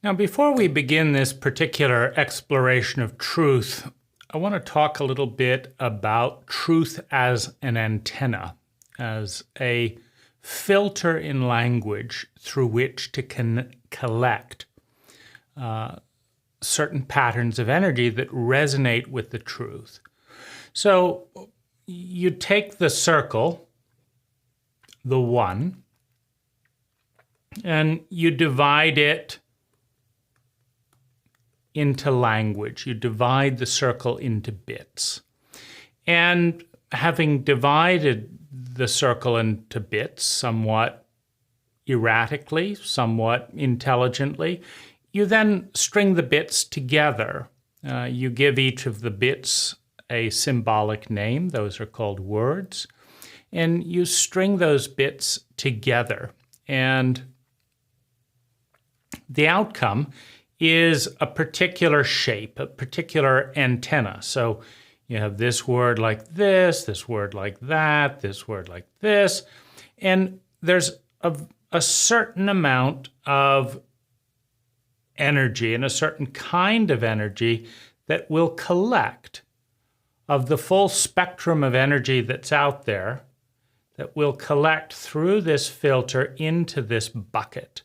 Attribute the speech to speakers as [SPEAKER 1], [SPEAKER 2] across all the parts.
[SPEAKER 1] Now, before we begin this particular exploration of truth, I want to talk a little bit about truth as an antenna, as a filter in language through which to collect certain patterns of energy that resonate with the truth. So you take the circle, the one, and you divide it into language. You divide the circle into bits. And having divided the circle into bits somewhat erratically, somewhat intelligently, you then string the bits together. You give each of the bits a symbolic name. Those are called words. And you string those bits together. And the outcome is a particular shape, a particular antenna. So you have this word like this word like that, this word like this. And there's a certain amount of energy and a certain kind of energy that will collect of the full spectrum of energy that's out there, that will collect through this filter into this bucket.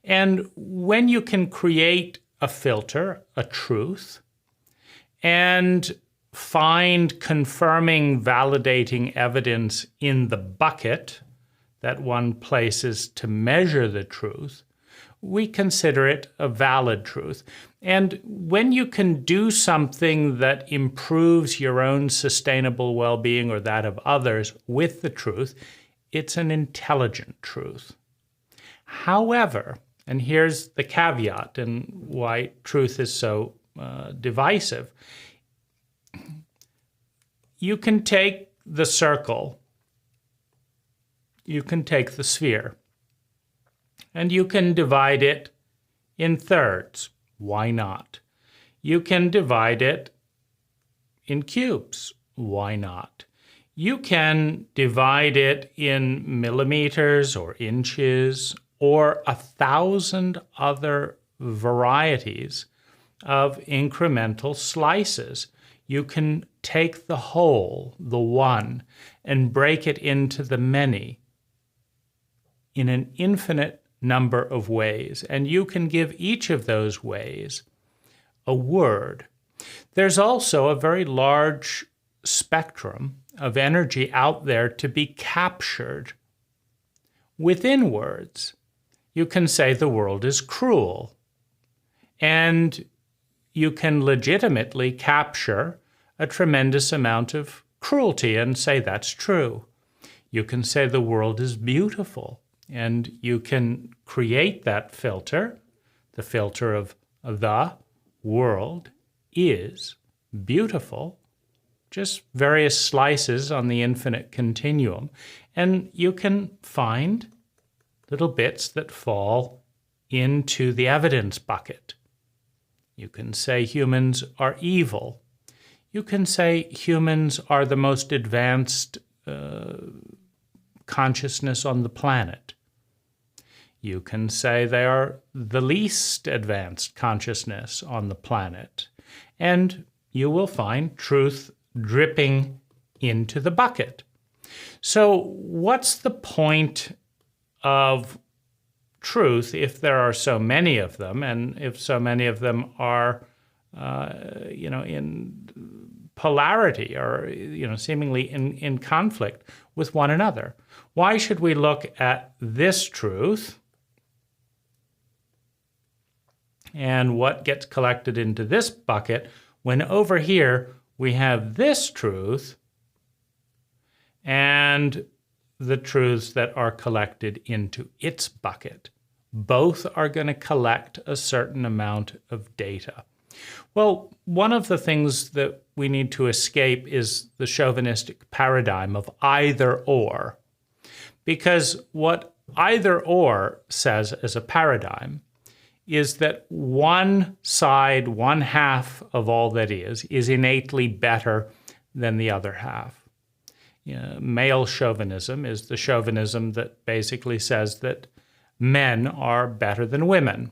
[SPEAKER 1] And when you can create a filter, a truth, and find confirming, validating evidence in the bucket that one places to measure the truth, we consider it a valid truth. And when you can do something that improves your own sustainable well-being or that of others with the truth, it's an intelligent truth. However, and here's the caveat and why truth is so divisive. You can take the circle, you can take the sphere, and you can divide it in thirds. Why not? You can divide it in cubes. Why not? You can divide it in millimeters or inches or 1,000 other varieties of incremental slices. You can take the whole, the one, and break it into the many in an infinite number of ways. And you can give each of those ways a word. There's also a very large spectrum of energy out there to be captured within words. You can say the world is cruel, and you can legitimately capture a tremendous amount of cruelty and say that's true. You can say the world is beautiful, and you can create that filter, the filter of the world is beautiful, just various slices on the infinite continuum, and you can find little bits that fall into the evidence bucket. You can say humans are evil. You can say humans are the most advanced consciousness on the planet. You can say they are the least advanced consciousness on the planet. And you will find truth dripping into the bucket. So what's the point of truth if there are so many of them, and if so many of them are, in polarity or, seemingly in conflict with one another? Why should we look at this truth and what gets collected into this bucket when over here we have this truth and the truths that are collected into its bucket? Both are going to collect a certain amount of data. Well, one of the things that we need to escape is the chauvinistic paradigm of either or. Because what either or says as a paradigm is that one side, one half of all that is innately better than the other half. Male chauvinism is the chauvinism that basically says that men are better than women.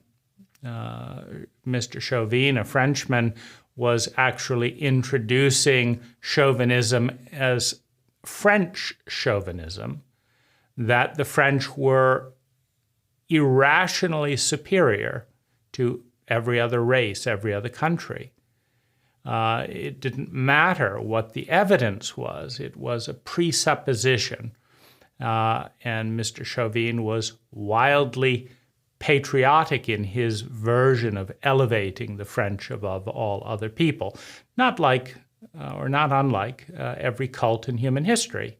[SPEAKER 1] Mr. Chauvin, a Frenchman, was actually introducing chauvinism as French chauvinism, that the French were irrationally superior to every other race, every other country. It didn't matter what the evidence was. It was a presupposition. And Mr. Chauvin was wildly patriotic in his version of elevating the French above all other people, not unlike every cult in human history,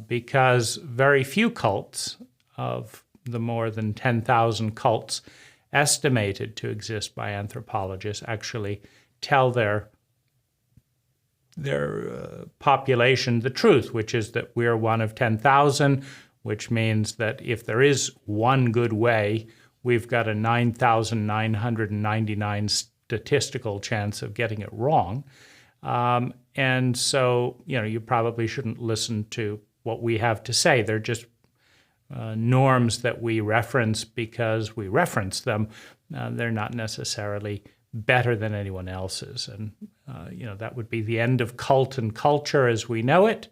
[SPEAKER 1] because very few cults of the more than 10,000 cults estimated to exist by anthropologists actually tell their population the truth, which is that we're one of 10,000, which means that if there is one good way, we've got a 9,999 statistical chance of getting it wrong. And so, you probably shouldn't listen to what we have to say. They're just norms that we reference because we reference them. They're not necessarily better than anyone else's. And, that would be the end of cult and culture as we know it,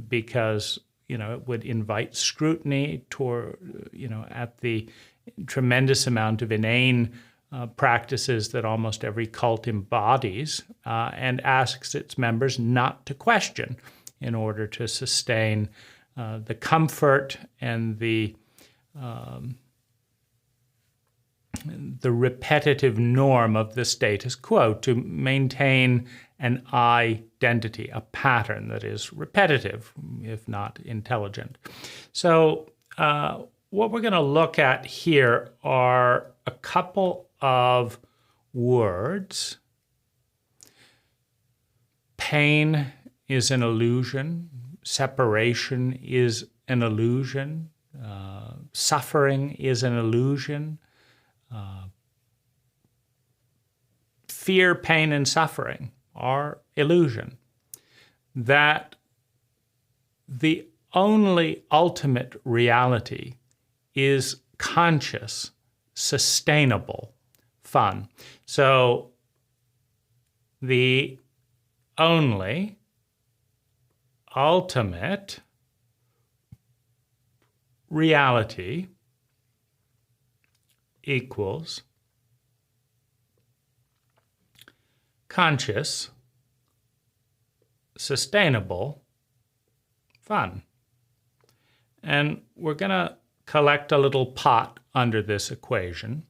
[SPEAKER 1] because, it would invite scrutiny at the tremendous amount of inane practices that almost every cult embodies, and asks its members not to question in order to sustain the comfort and the repetitive norm of the status quo, to maintain an identity, a pattern that is repetitive, if not intelligent. So what we're going to look at here are a couple of words. Pain is an illusion. Separation is an illusion. Suffering is an illusion. Fear, pain, and suffering are illusion. That the only ultimate reality is conscious, sustainable fun. So the only ultimate reality equals conscious, sustainable fun. And we're going to collect a little pot under this equation.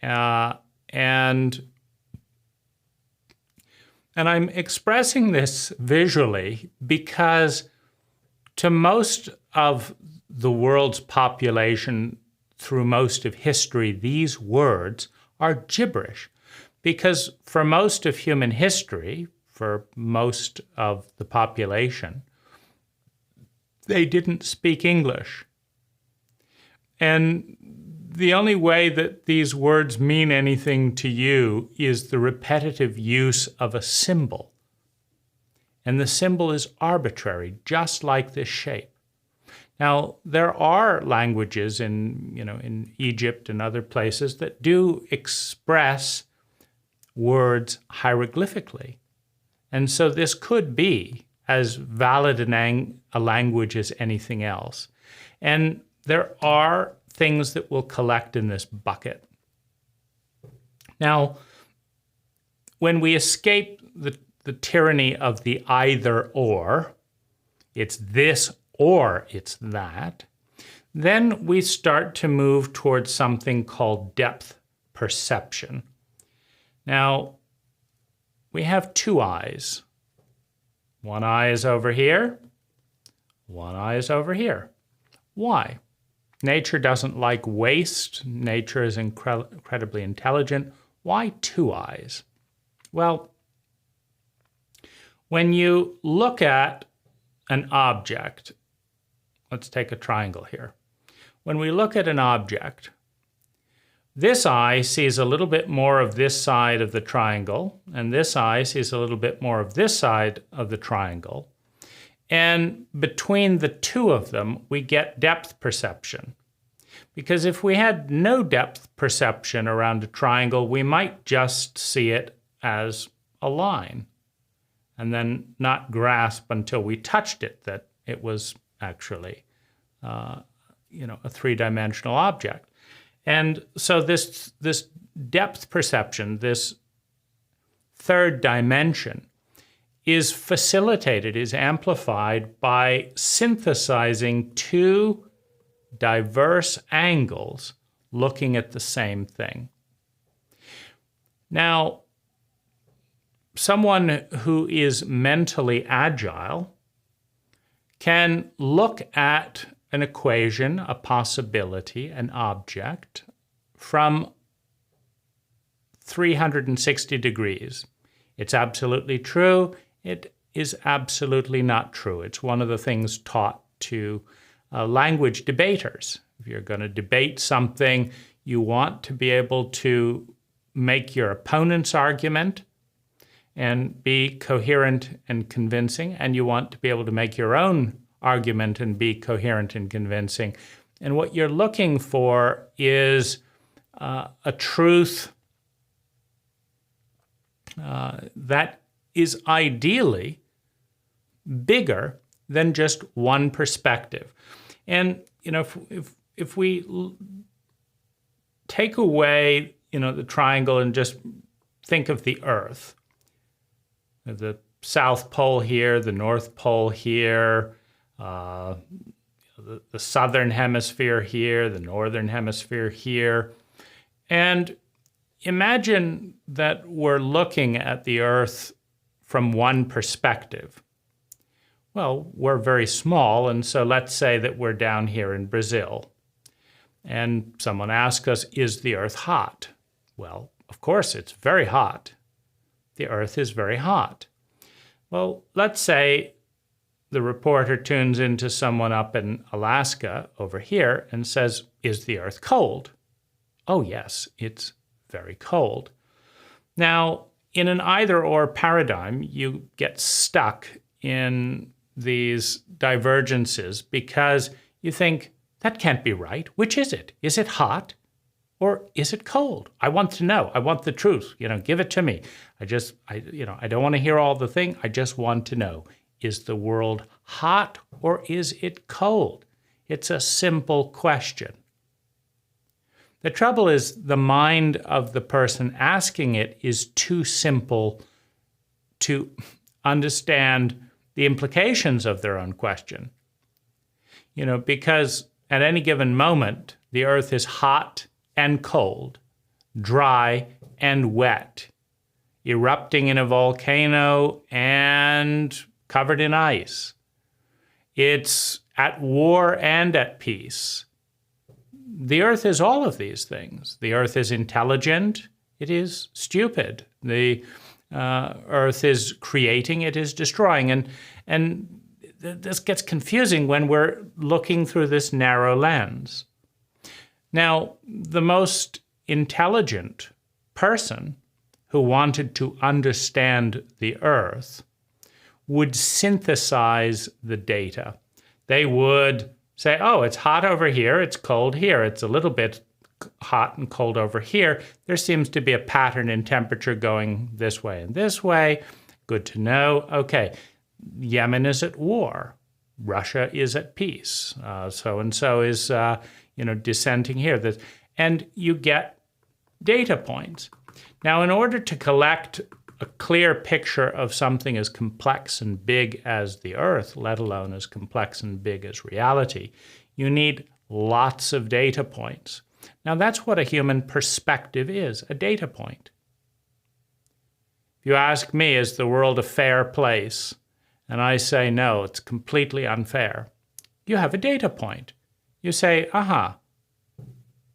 [SPEAKER 1] And I'm expressing this visually because to most of the world's population through most of history, these words are gibberish. Because for most of human history, for most of the population, they didn't speak English. And the only way that these words mean anything to you is the repetitive use of a symbol. And the symbol is arbitrary, just like this shape. Now, there are languages in Egypt and other places that do express words hieroglyphically. And so this could be as valid a language as anything else. And there are things that will collect in this bucket. Now, when we escape the tyranny of the either or, it's this or it's that, then we start to move towards something called depth perception. Now, we have two eyes. One eye is over here. One eye is over here. Why? Nature doesn't like waste. Nature is incredibly intelligent. Why two eyes? Well, when you look at an object, let's take a triangle here. When we look at an object, this eye sees a little bit more of this side of the triangle, and this eye sees a little bit more of this side of the triangle. And between the two of them, we get depth perception. Because if we had no depth perception around a triangle, we might just see it as a line and then not grasp until we touched it that it was actually a three-dimensional object. And so this depth perception, this third dimension, is facilitated, is amplified by synthesizing two diverse angles looking at the same thing. Now, someone who is mentally agile can look at an equation, a possibility, an object from 360 degrees. It's absolutely true. It is absolutely not true. It's one of the things taught to language debaters. If you're going to debate something, you want to be able to make your opponent's argument and be coherent and convincing, and you want to be able to make your own argument and be coherent and convincing. And what you're looking for is a truth that is ideally bigger than just one perspective. And if we take away the triangle and just think of the Earth, the South Pole here, the North Pole here, the Southern Hemisphere here, the Northern Hemisphere here, and imagine that we're looking at the Earth from one perspective. Well, we're very small, and so let's say that we're down here in Brazil. And someone asks us, is the Earth hot? Well, of course it's very hot. The Earth is very hot. Well, let's say the reporter tunes into someone up in Alaska over here and says, is the Earth cold? Oh yes, it's very cold. Now, in an either-or paradigm, you get stuck in these divergences because you think, that can't be right. Which is it? Is it hot or is it cold? I want to know. I want the truth. Give it to me. I don't want to hear all the thing. I just want to know. Is the world hot or is it cold? It's a simple question. The trouble is the mind of the person asking it is too simple to understand the implications of their own question. Because at any given moment, the Earth is hot and cold, dry and wet, erupting in a volcano and covered in ice. It's at war and at peace. The Earth is all of these things. The Earth is intelligent. It is stupid. The Earth is creating. It is destroying. And this gets confusing when we're looking through this narrow lens. Now, the most intelligent person who wanted to understand the Earth would synthesize the data. They would say, oh, it's hot over here, it's cold here, it's a little bit hot and cold over here. There seems to be a pattern in temperature going this way and this way. Good to know. Okay, Yemen is at war. Russia is at peace. So-and-so is dissenting here. And you get data points. Now, in order to collect a clear picture of something as complex and big as the Earth, let alone as complex and big as reality, you need lots of data points. Now, that's what a human perspective is, a data point. If you ask me, is the world a fair place? And I say, no, it's completely unfair. You have a data point. You say,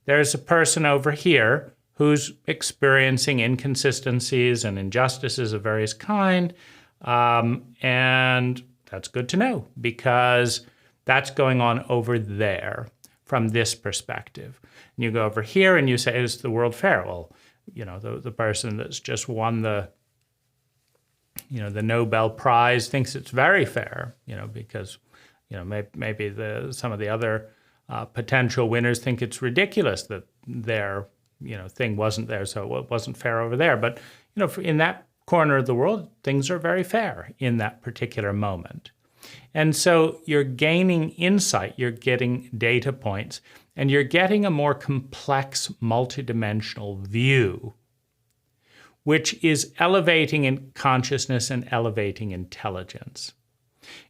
[SPEAKER 1] there's a person over here who's experiencing inconsistencies and injustices of various kind, and that's good to know because that's going on over there from this perspective. And you go over here and you say, is the world fair? Well, the person that's just won the Nobel Prize thinks it's very fair, because maybe some of the other Potential winners think it's ridiculous that their thing wasn't there, so it wasn't fair over there. But in that corner of the world, things are very fair in that particular moment. And so you're gaining insight, you're getting data points, and you're getting a more complex, multidimensional view, which is elevating in consciousness and elevating intelligence.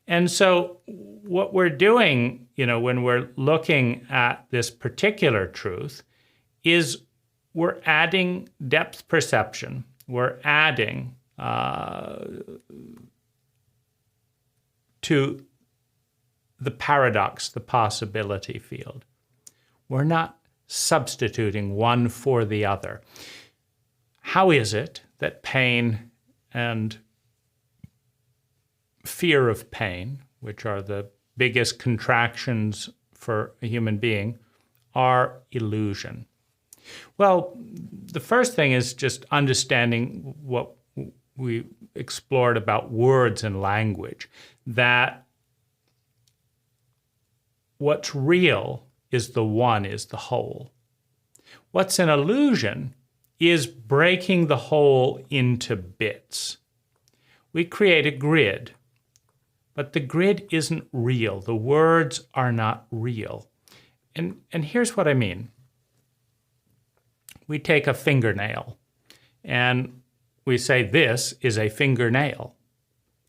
[SPEAKER 1] And so what we're doing, when we're looking at this particular truth, is we're adding depth perception. We're adding to the paradox, the possibility field. We're not substituting one for the other. How is it that pain and fear of pain, which are the biggest contractions for a human being, are illusion? Well, the first thing is just understanding what we explored about words and language, that what's real is the one, is the whole. What's an illusion is breaking the whole into bits. We create a grid, but the grid isn't real. The words are not real. And here's what I mean. We take a fingernail and we say this is a fingernail.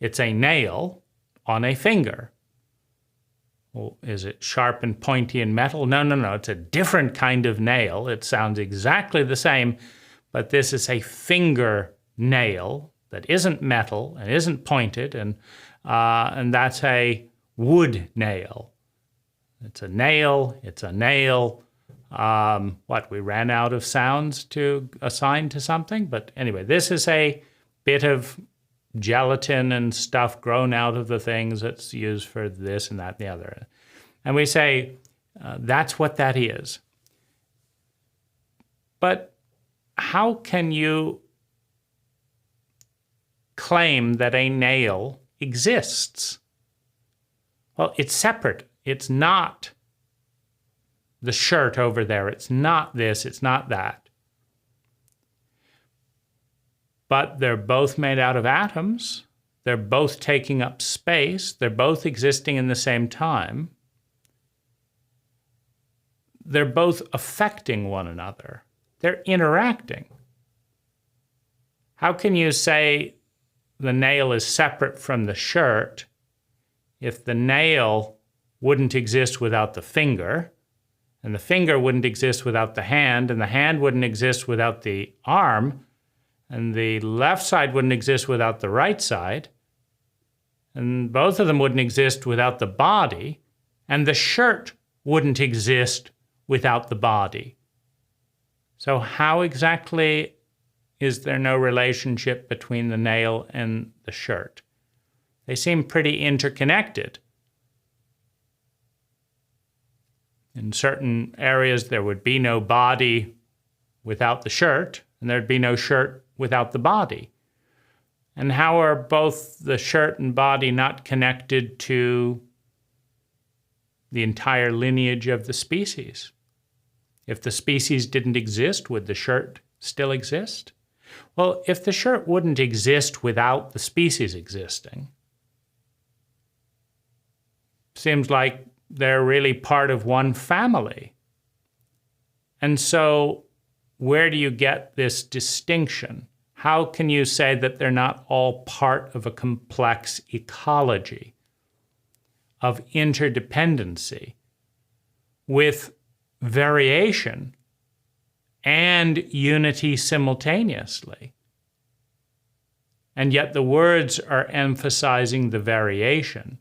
[SPEAKER 1] It's a nail on a finger. Well, is it sharp and pointy and metal? No. It's a different kind of nail. It sounds exactly the same, but this is a finger nail that isn't metal and isn't pointed, and that's a wood nail. It's a nail. It's a nail. We ran out of sounds to assign to something, but anyway, this is a bit of gelatin and stuff grown out of the things that's used for this and that and the other. And we say, that's what that is. But how can you claim that a nail exists? Well, it's separate. It's not the shirt over there. It's not this. It's not that. But they're both made out of atoms. They're both taking up space. They're both existing in the same time. They're both affecting one another. They're interacting. How can you say the nail is separate from the shirt if the nail wouldn't exist without the finger, and the finger wouldn't exist without the hand, and the hand wouldn't exist without the arm, and the left side wouldn't exist without the right side, and both of them wouldn't exist without the body, and the shirt wouldn't exist without the body? So how exactly is there no relationship between the nail and the shirt? They seem pretty interconnected. In certain areas, there would be no body without the shirt, and there'd be no shirt without the body. And how are both the shirt and body not connected to the entire lineage of the species? If the species didn't exist, would the shirt still exist? Well, if the shirt wouldn't exist without the species existing, seems like they're really part of one family. And so where do you get this distinction? How can you say that they're not all part of a complex ecology of interdependency with variation and unity simultaneously? And yet the words are emphasizing the variation,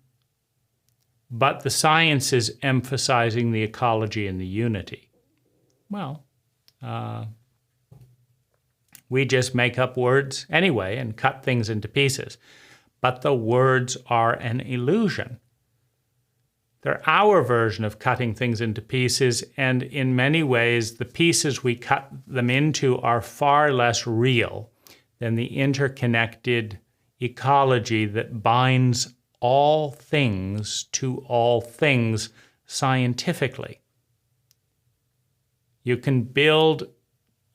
[SPEAKER 1] but the science is emphasizing the ecology and the unity. Well, we just make up words anyway and cut things into pieces. But the words are an illusion. They're our version of cutting things into pieces, and in many ways, the pieces we cut them into are far less real than the interconnected ecology that binds all things to all things scientifically. You can build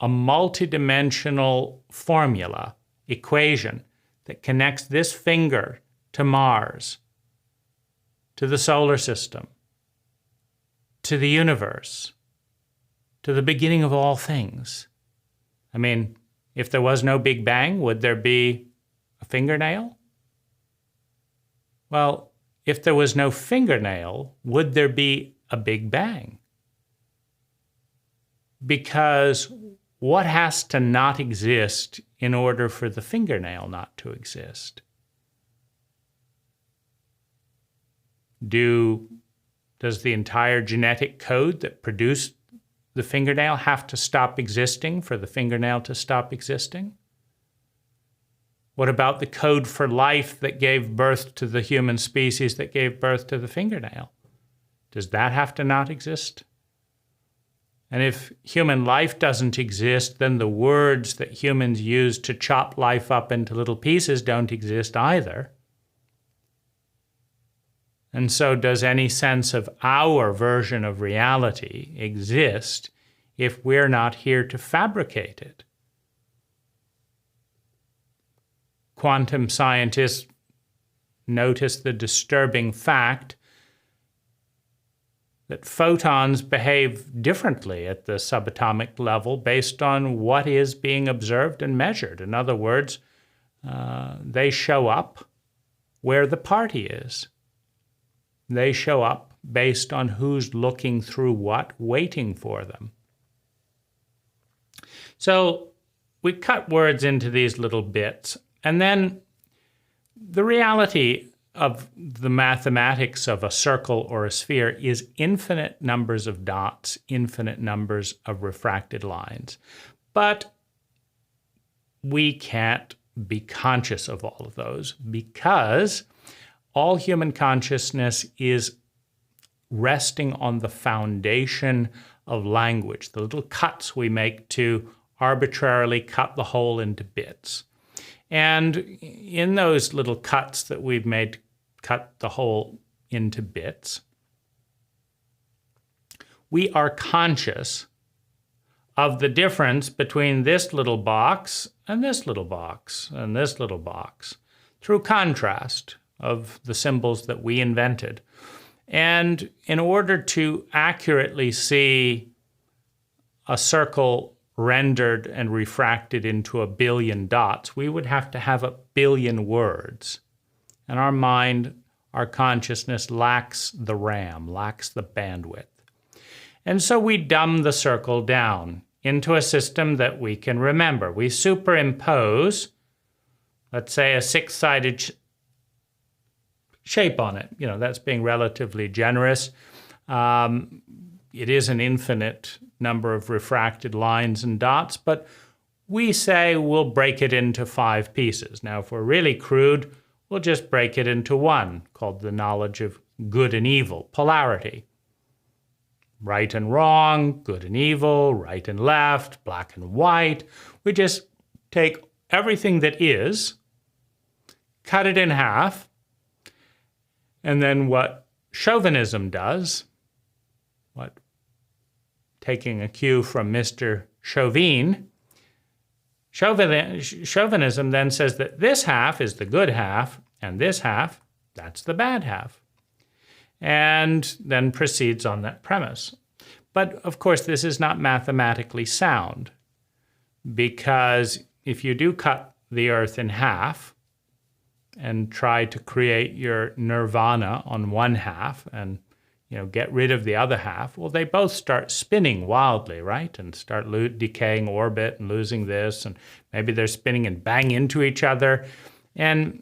[SPEAKER 1] a multidimensional formula, equation, that connects this finger to Mars, to the solar system, to the universe, to the beginning of all things. I mean, if there was no Big Bang, would there be a fingernail? Well, if there was no fingernail, would there be a Big Bang? Because what has to not exist in order for the fingernail not to exist? Does the entire genetic code that produced the fingernail have to stop existing for the fingernail to stop existing? What about the code for life that gave birth to the human species that gave birth to the fingernail? Does that have to not exist? And if human life doesn't exist, then the words that humans use to chop life up into little pieces don't exist either. And so does any sense of our version of reality exist if we're not here to fabricate it? Quantum scientists notice the disturbing fact that photons behave differently at the subatomic level based on what is being observed and measured. In other words, they show up where the party is. They show up based on who's looking through what, waiting for them. So we cut words into these little bits, and then the reality of the mathematics of a circle or a sphere is infinite numbers of dots, infinite numbers of refracted lines. But we can't be conscious of all of those because all human consciousness is resting on the foundation of language, the little cuts we make to arbitrarily cut the whole into bits. And in those little cuts that we've made to cut the whole into bits, we are conscious of the difference between this little box and this little box and this little box through contrast of the symbols that we invented. And in order to accurately see a circle rendered and refracted into 1 billion dots, we would have to have 1 billion words. And our mind, our consciousness lacks the RAM, lacks the bandwidth. And so we dumb the circle down into a system that we can remember. We superimpose, let's say, a 6-sided shape on it. You know, that's being relatively generous. It is an infinite number of refracted lines and dots, but we say we'll break it into 5 pieces. Now, if we're really crude, we'll just break it into 1, called the knowledge of good and evil, polarity. Right and wrong, good and evil, right and left, black and white. We just take everything that is, cut it in half, and then what chauvinism does, taking a cue from Mr. Chauvin, chauvinism then says that this half is the good half, and this half, that's the bad half. And then proceeds on that premise. But of course, this is not mathematically sound, because if you do cut the earth in half and try to create your nirvana on one half and get rid of the other half, well, they both start spinning wildly, right? And start decaying orbit and losing this, and maybe they're spinning and bang into each other. And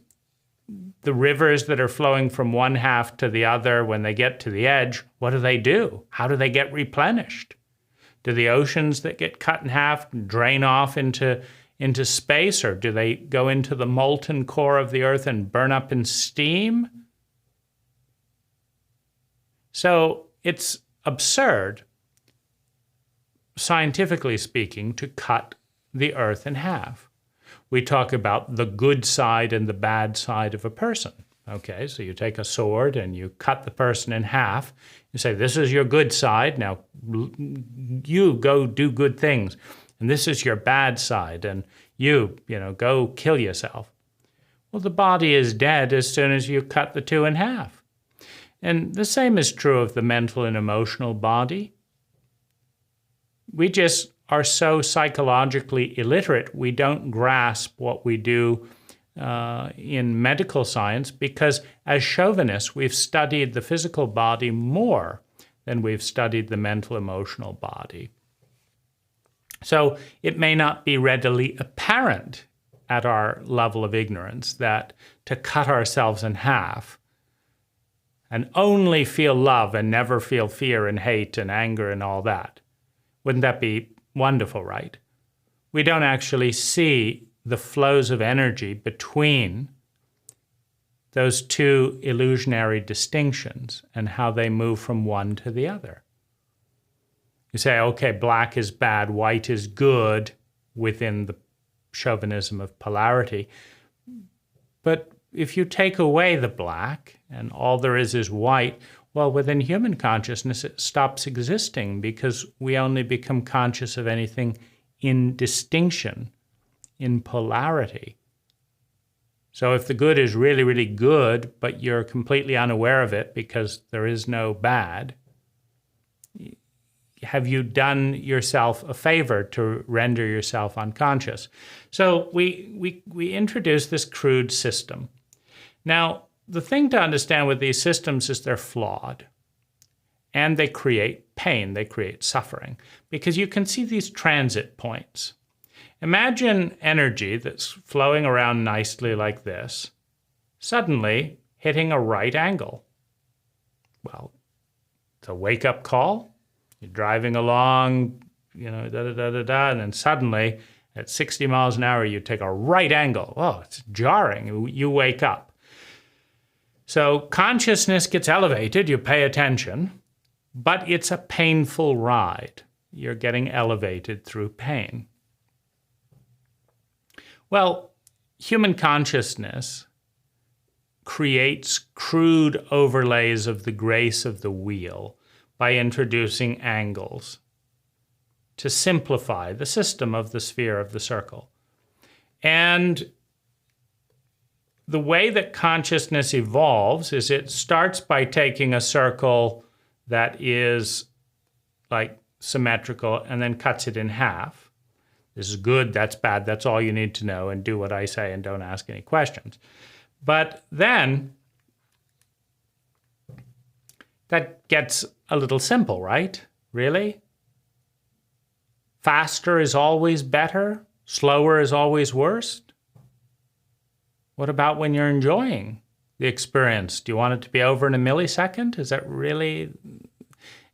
[SPEAKER 1] the rivers that are flowing from one half to the other, when they get to the edge, what do? How do they get replenished? Do the oceans that get cut in half drain off into space, or do they go into the molten core of the earth and burn up in steam? So it's absurd, scientifically speaking, to cut the earth in half. We talk about the good side and the bad side of a person. Okay, so you take a sword and you cut the person in half. You say, this is your good side. Now you go do good things. And this is your bad side. And you go kill yourself. Well, the body is dead as soon as you cut the two in half. And the same is true of the mental and emotional body. We just are so psychologically illiterate, we don't grasp what we do in medical science because as chauvinists, we've studied the physical body more than we've studied the mental emotional body. So it may not be readily apparent at our level of ignorance that to cut ourselves in half and only feel love and never feel fear and hate and anger and all that, wouldn't that be wonderful, right? We don't actually see the flows of energy between those two illusionary distinctions and how they move from one to the other. You say, okay, black is bad, white is good within the chauvinism of polarity. But if you take away the black and all there is white, well, within human consciousness, it stops existing because we only become conscious of anything in distinction, in polarity. So if the good is really, really good, but you're completely unaware of it because there is no bad, have you done yourself a favor to render yourself unconscious? So we introduce this crude system. Now, the thing to understand with these systems is they're flawed. And they create pain, they create suffering. Because you can see these transit points. Imagine energy that's flowing around nicely like this, suddenly hitting a right angle. Well, it's a wake-up call. You're driving along, and then suddenly at 60 miles an hour, you take a right angle. Oh, it's jarring. You wake up. So consciousness gets elevated, you pay attention, but it's a painful ride. You're getting elevated through pain. Well, human consciousness creates crude overlays of the grace of the wheel by introducing angles to simplify the system of the sphere of the circle. And the way that consciousness evolves is it starts by taking a circle that is like symmetrical and then cuts it in half. This is good, that's bad, that's all you need to know, and do what I say and don't ask any questions. But then that gets a little simple, right? Really? Faster is always better? Slower is always worse? What about when you're enjoying the experience? Do you want it to be over in a millisecond? Is that really...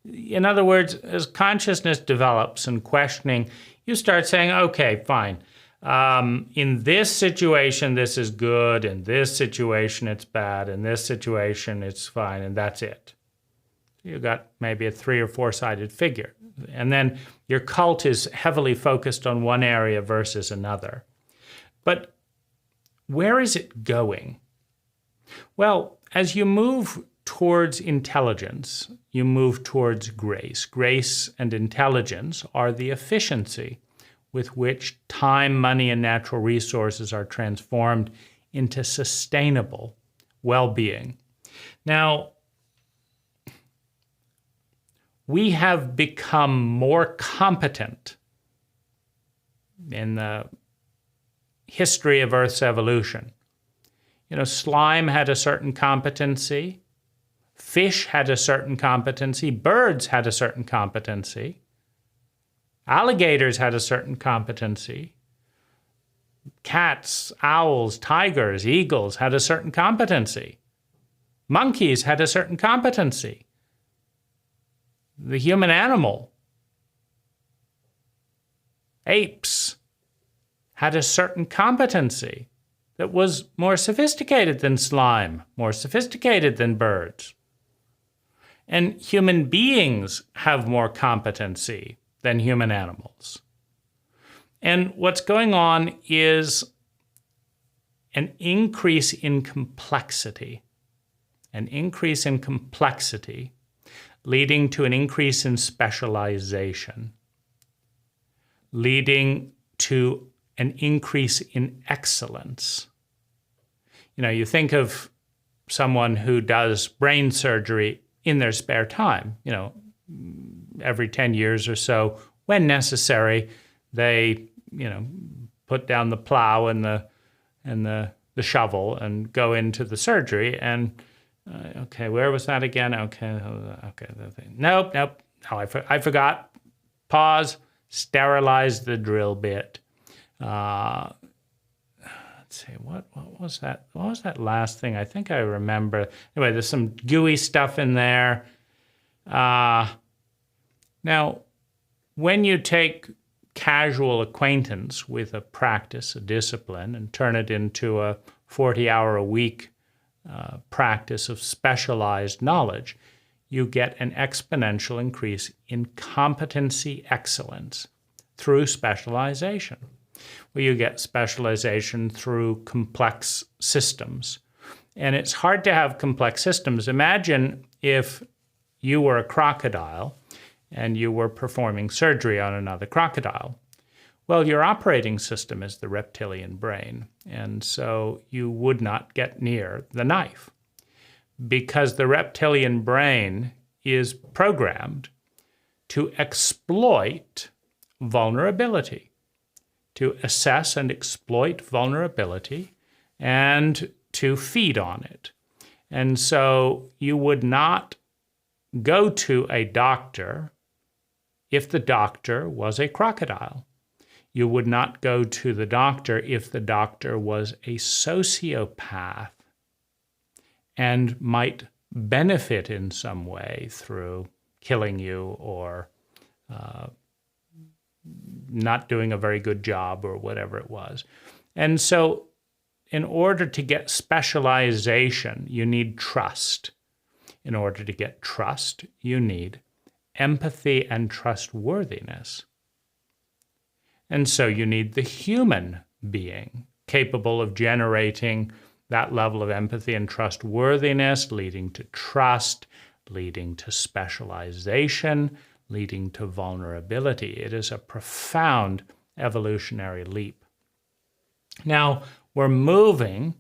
[SPEAKER 1] In other words, as consciousness develops and questioning, you start saying, okay, fine. In this situation, this is good. In this situation, it's bad. In this situation, it's fine. And that's it. You got maybe a 3 or 4-sided figure. And then your cult is heavily focused on one area versus another. But where is it going? Well, as you move towards intelligence, you move towards grace. Grace and intelligence are the efficiency with which time, money, and natural resources are transformed into sustainable well-being. Now, we have become more competent in the history of Earth's evolution. Slime had a certain competency. Fish had a certain competency. Birds had a certain competency. Alligators had a certain competency. Cats, owls, tigers, eagles had a certain competency. Monkeys had a certain competency. The human animal, apes, had a certain competency that was more sophisticated than slime, more sophisticated than birds. And human beings have more competency than human animals. And what's going on is an increase in complexity. An increase in complexity leading to an increase in specialization, leading to an increase in excellence. You think of someone who does brain surgery in their spare time, every 10 years or so, when necessary, they, put down the plow and the shovel and go into the surgery and okay, where was that again? Okay. Nope. Oh, I forgot. Pause. Sterilize the drill bit. Let's see. What was that? What was that last thing? I think I remember. Anyway, there's some gooey stuff in there. Now, when you take casual acquaintance with a practice, a discipline, and turn it into a 40-hour-a-week practice of specialized knowledge, you get an exponential increase in competency excellence through specialization. Well, you get specialization through complex systems. And it's hard to have complex systems. Imagine if you were a crocodile and you were performing surgery on another crocodile. Well, your operating system is the reptilian brain, and so you would not get near the knife because the reptilian brain is programmed to exploit vulnerability, to assess and exploit vulnerability, and to feed on it. And so you would not go to a doctor if the doctor was a crocodile. You would not go to the doctor if the doctor was a sociopath and might benefit in some way through killing you or not doing a very good job or whatever it was. And so in order to get specialization, you need trust. In order to get trust, you need empathy and trustworthiness. And so you need the human being capable of generating that level of empathy and trustworthiness, leading to trust, leading to specialization, leading to vulnerability. It is a profound evolutionary leap. Now, we're moving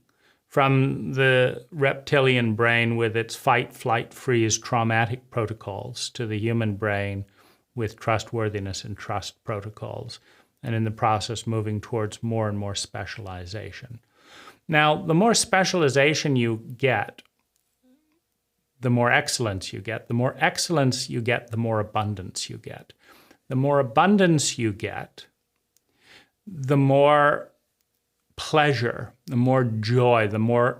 [SPEAKER 1] from the reptilian brain with its fight, flight, freeze, traumatic protocols to the human brain with trustworthiness and trust protocols, and in the process moving towards more and more specialization. Now, the more specialization you get, the more excellence you get. The more excellence you get, the more abundance you get. The more abundance you get, the more pleasure, the more joy, the more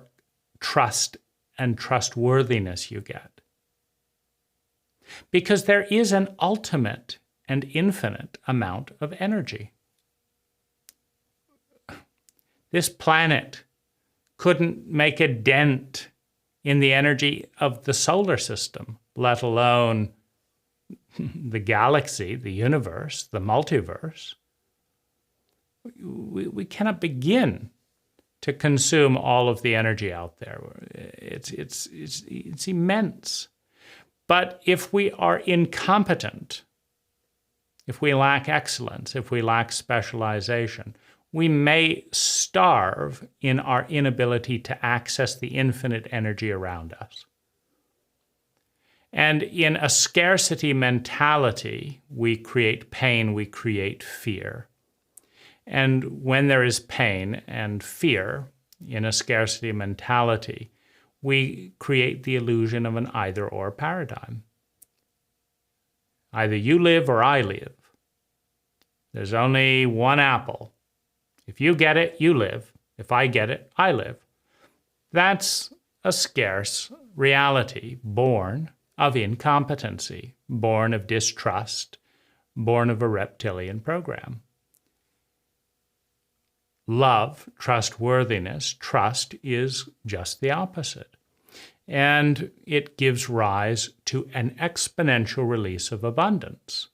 [SPEAKER 1] trust and trustworthiness you get. Because there is an ultimate and infinite amount of energy. This planet couldn't make a dent in the energy of the solar system, let alone the galaxy, the universe, the multiverse. We cannot begin to consume all of the energy out there. It's immense. But if we are incompetent, if we lack excellence, if we lack specialization, we may starve in our inability to access the infinite energy around us. And in a scarcity mentality, we create pain, we create fear. And when there is pain and fear in a scarcity mentality, we create the illusion of an either-or paradigm. Either you live or I live. There's only one apple. If you get it, you live. If I get it, I live. That's a scarce reality born of incompetency, born of distrust, born of a reptilian program. Love, trustworthiness, trust is just the opposite. And it gives rise to an exponential release of abundance,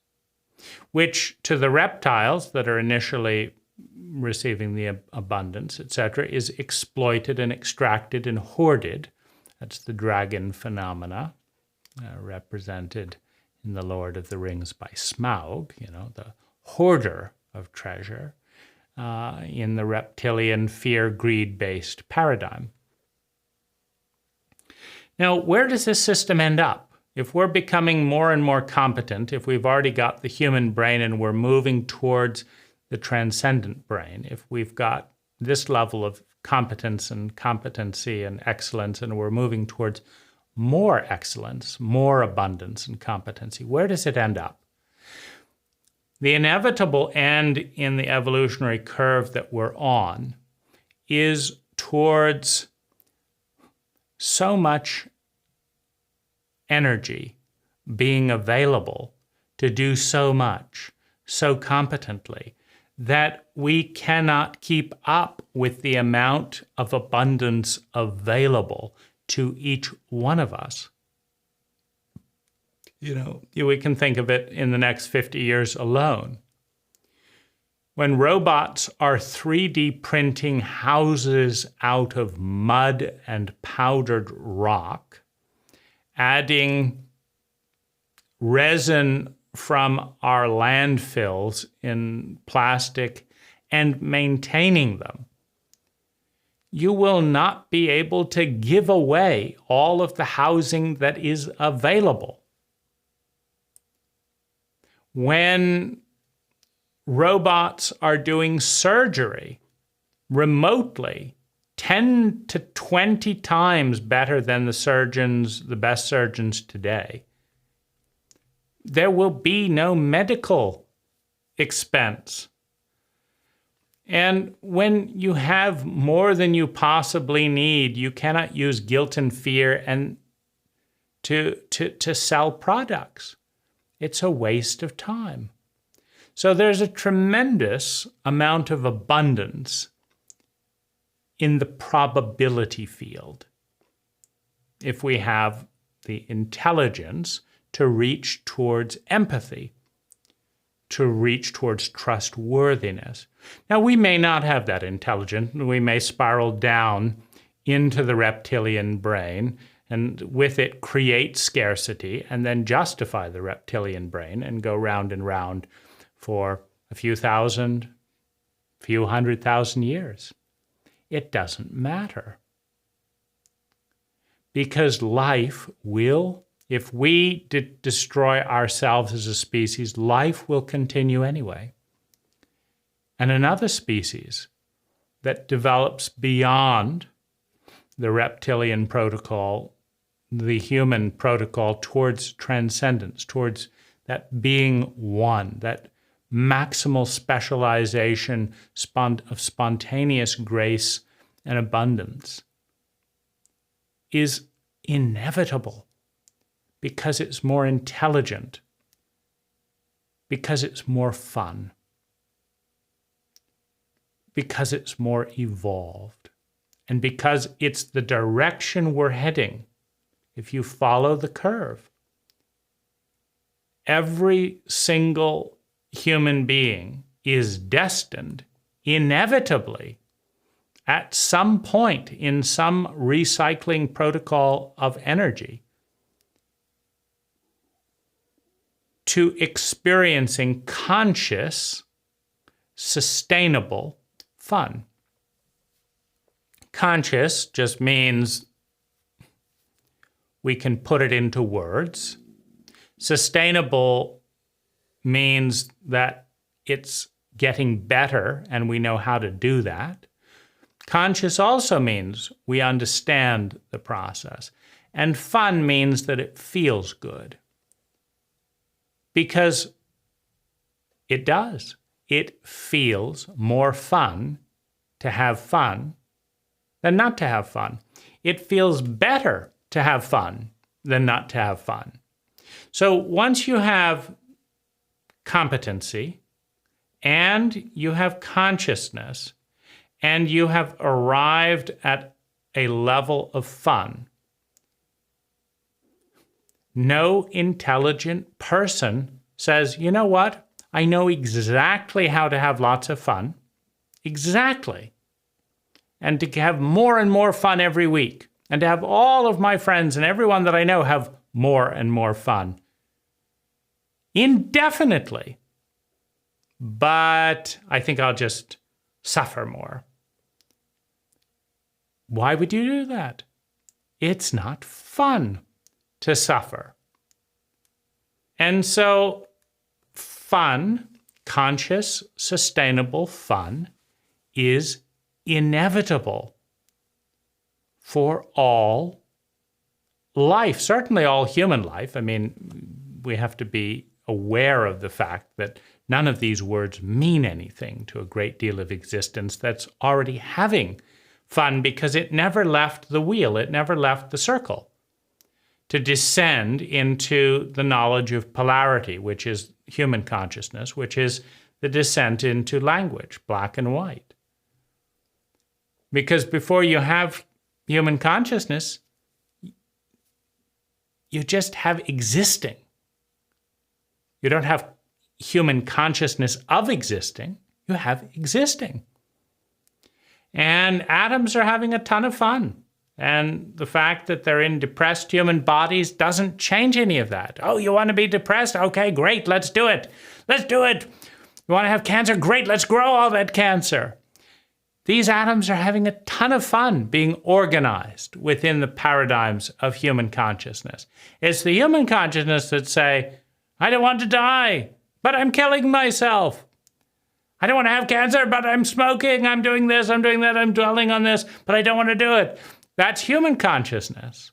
[SPEAKER 1] which to the reptiles that are initially receiving the abundance, etc., is exploited and extracted and hoarded. That's the dragon phenomena, represented in The Lord of the Rings by Smaug, the hoarder of treasure, in the reptilian fear, greed-based paradigm. Now, where does this system end up? If we're becoming more and more competent, if we've already got the human brain and we're moving towards the transcendent brain, if we've got this level of competence and competency and excellence, and we're moving towards more excellence, more abundance and competency, where does it end up? The inevitable end in the evolutionary curve that we're on is towards so much energy being available to do so much, so competently, that we cannot keep up with the amount of abundance available to each one of us. We can think of it in the next 50 years alone. When robots are 3D printing houses out of mud and powdered rock, adding resin from our landfills in plastic and maintaining them, you will not be able to give away all of the housing that is available. When robots are doing surgery remotely, 10 to 20 times better than the best surgeons today, there will be no medical expense. And when you have more than you possibly need, you cannot use guilt and fear and to sell products. It's a waste of time. So there's a tremendous amount of abundance in the probability field if we have the intelligence to reach towards empathy, to reach towards trustworthiness. Now, we may not have that intelligence. We may spiral down into the reptilian brain and with it create scarcity and then justify the reptilian brain and go round and round for a few 100,000 years. It doesn't matter. Because life will, if we destroy ourselves as a species, life will continue anyway. And another species that develops beyond the reptilian protocol, the human protocol, towards transcendence, towards that being one, that maximal specialization of spontaneous grace and abundance, is inevitable because it's more intelligent, because it's more fun, because it's more evolved, and because it's the direction we're heading. If you follow the curve, every single human being is destined, inevitably, at some point in some recycling protocol of energy, to experiencing conscious, sustainable fun. Conscious just means we can put it into words. Sustainable means that it's getting better and we know how to do that. Conscious also means we understand the process. And fun means that it feels good. Because it does. It feels more fun to have fun than not to have fun. It feels better to have fun than not to have fun. So once you have competency and you have consciousness and you have arrived at a level of fun, no intelligent person says, you know what? I know exactly how to have lots of fun. Exactly. And to have more and more fun every week. And to have all of my friends and everyone that I know have more and more fun. Indefinitely. But I think I'll just suffer more. Why would you do that? It's not fun to suffer. And so fun, conscious, sustainable fun, is inevitable for all life, certainly all human life. I mean, we have to be aware of the fact that none of these words mean anything to a great deal of existence that's already having fun, because it never left the wheel, it never left the circle to descend into the knowledge of polarity, which is human consciousness, which is the descent into language, black and white. Because before you have human consciousness, you just have existing. You don't have human consciousness of existing, you have existing. And atoms are having a ton of fun. And the fact that they're in depressed human bodies doesn't change any of that. Oh, you want to be depressed? Okay, great, let's do it. Let's do it. You want to have cancer? Great, let's grow all that cancer. These atoms are having a ton of fun being organized within the paradigms of human consciousness. It's the human consciousness that say, I don't want to die, but I'm killing myself. I don't want to have cancer, but I'm smoking, I'm doing this, I'm doing that, I'm dwelling on this, but I don't want to do it. That's human consciousness.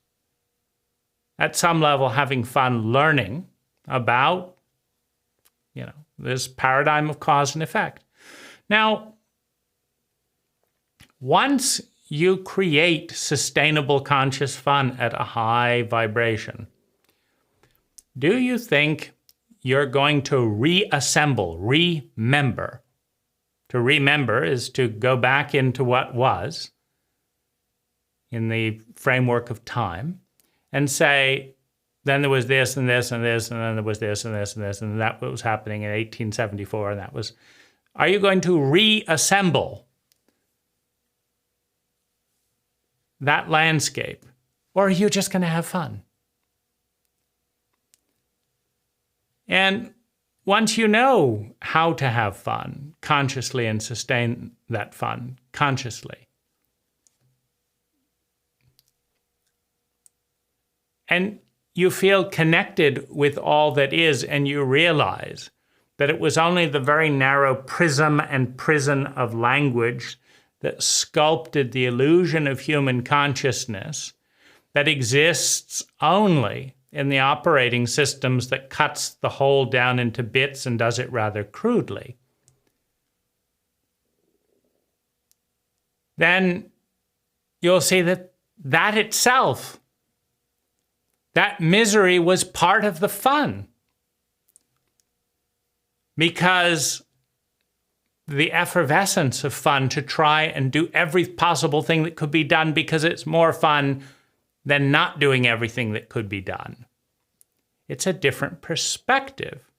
[SPEAKER 1] At some level, having fun learning about, this paradigm of cause and effect. Now, once you create sustainable conscious fun at a high vibration, do you think you're going to reassemble, remember? To remember is to go back into what was in the framework of time and say, then there was this and this and this, and then there was this and this and this, and that was happening in 1874, and that was... Are you going to reassemble that landscape, or are you just going to have fun? And once you know how to have fun consciously and sustain that fun consciously, and you feel connected with all that is, and you realize that it was only the very narrow prism and prison of language that sculpted the illusion of human consciousness that exists only in the operating systems that cuts the whole down into bits and does it rather crudely, then you'll see that that itself, that misery, was part of the fun. Because the effervescence of fun to try and do every possible thing that could be done because it's more fun than not doing everything that could be done. It's a different perspective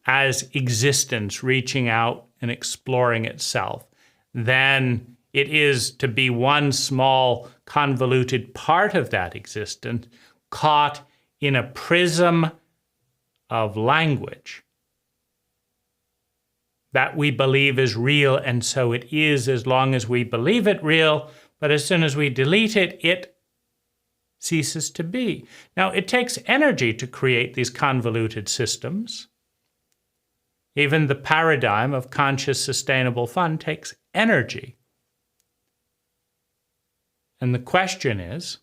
[SPEAKER 1] as existence reaching out and exploring itself than it is to be one small convoluted part of that existence caught in a prism of language that we believe is real, and so it is as long as we believe it real, but as soon as we delete it, it ceases to be. Now, it takes energy to create these convoluted systems. Even the paradigm of conscious, sustainable fun takes energy. And the question is,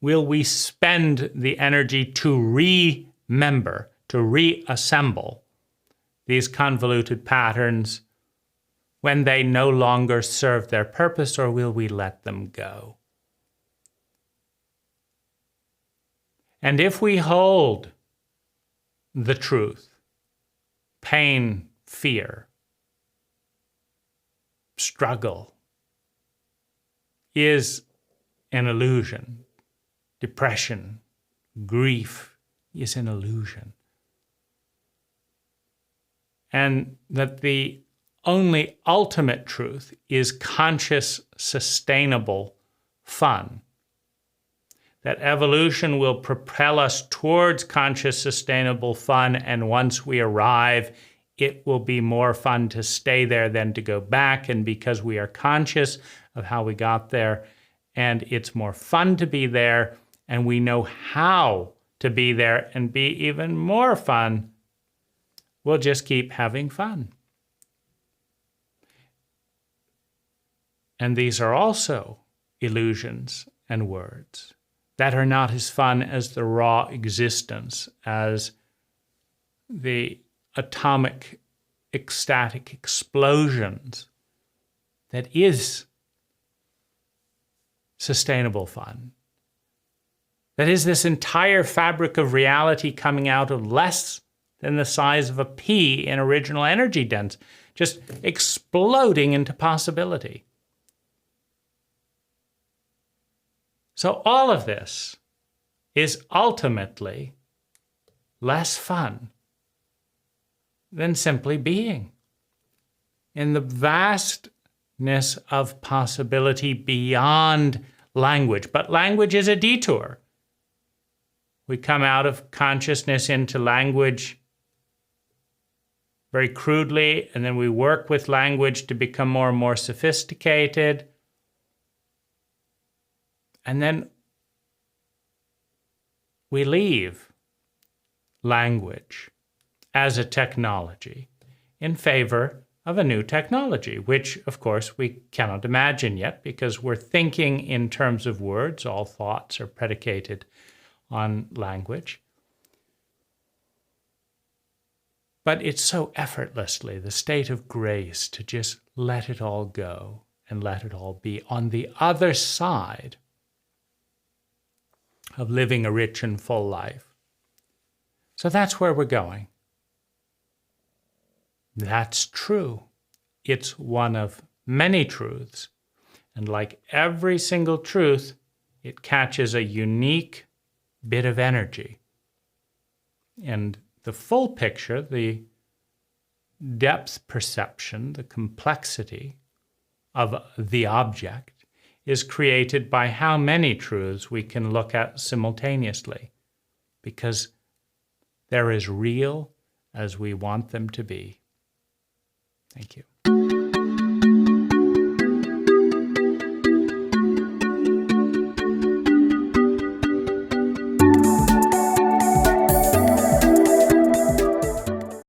[SPEAKER 1] will we spend the energy to remember, to reassemble these convoluted patterns when they no longer serve their purpose, or will we let them go? And if we hold the truth, pain, fear, struggle is an illusion, depression, grief is an illusion, and that the only ultimate truth is conscious, sustainable fun. That evolution will propel us towards conscious, sustainable fun, and once we arrive, it will be more fun to stay there than to go back, and because we are conscious of how we got there, and it's more fun to be there, and we know how to be there and be even more fun, we'll just keep having fun. And these are also illusions and words that are not as fun as the raw existence, as the atomic ecstatic explosions that is sustainable fun. That is this entire fabric of reality coming out of less than the size of a pea in original energy density, just exploding into possibility. So all of this is ultimately less fun than simply being in the vastness of possibility beyond language. But language is a detour. We come out of consciousness into language very crudely, and then we work with language to become more and more sophisticated. And then we leave language as a technology in favor of a new technology, which, of course, we cannot imagine yet because we're thinking in terms of words. All thoughts are predicated on language. But it's so effortlessly the state of grace to just let it all go and let it all be on the other side of living a rich and full life. So that's where we're going. That's true. It's one of many truths. And like every single truth, it catches a unique bit of energy. And the full picture, the depth perception, the complexity of the object is created by how many truths we can look at simultaneously, because they're as real as we want them to be. Thank you.